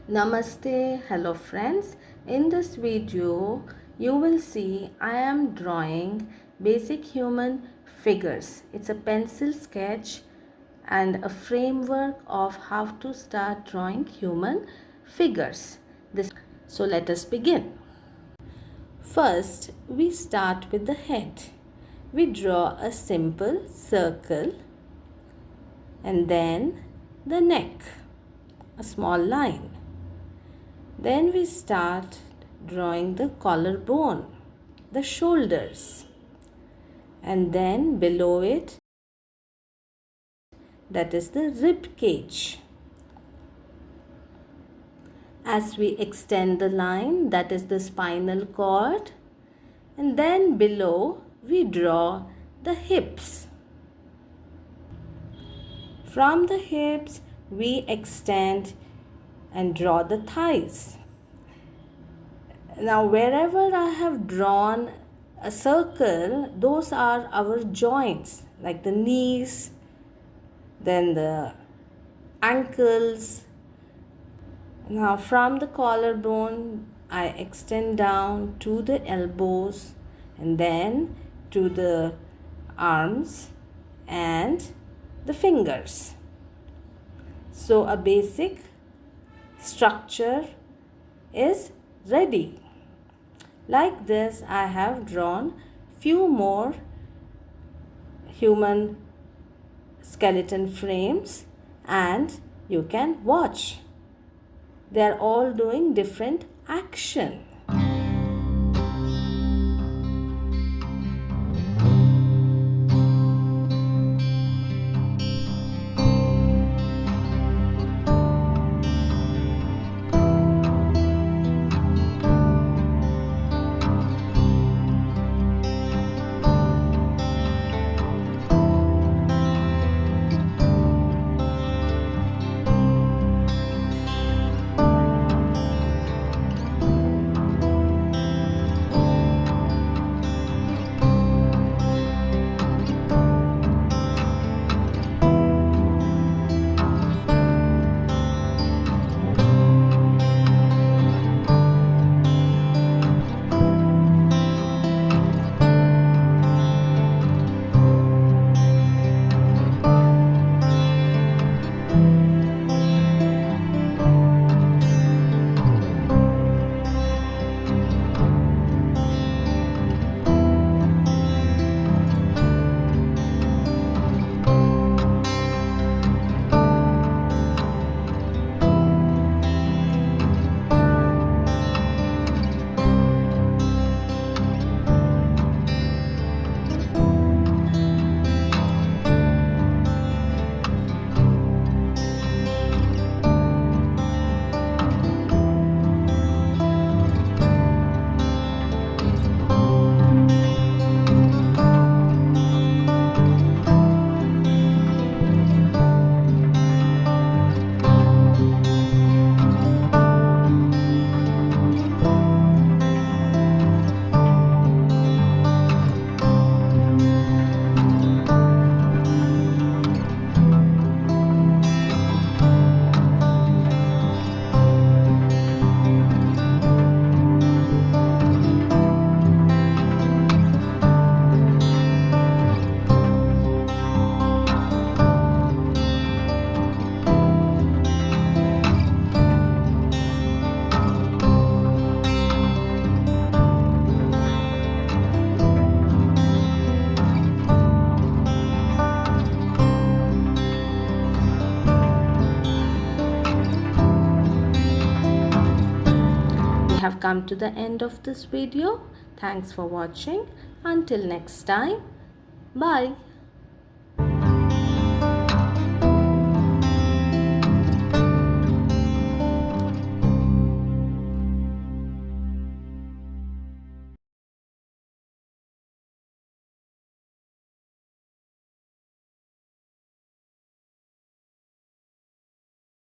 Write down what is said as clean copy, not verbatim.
Namaste, hello friends. In this video, you will see I am drawing basic human figures. It's a pencil sketch and a framework of how to start drawing human figures. So let us begin. First, we start with the head. We draw a simple circle and then the neck, a small line. Then we start drawing the collarbone, the shoulders, and then below it, that is the rib cage. As we extend the line, that is the spinal cord, and then below we draw the hips. From the hips, we extend and draw the thighs. Now, wherever I have drawn a circle, those are our joints, like the knees, then the ankles. Now, from the collarbone, I extend down to the elbows and then to the arms and the fingers. So, a basic structure is ready. Like this, I have drawn few more human skeleton frames and you can watch. They are all doing different action. We have come to the end of this video. Thanks for watching. Until next time, bye.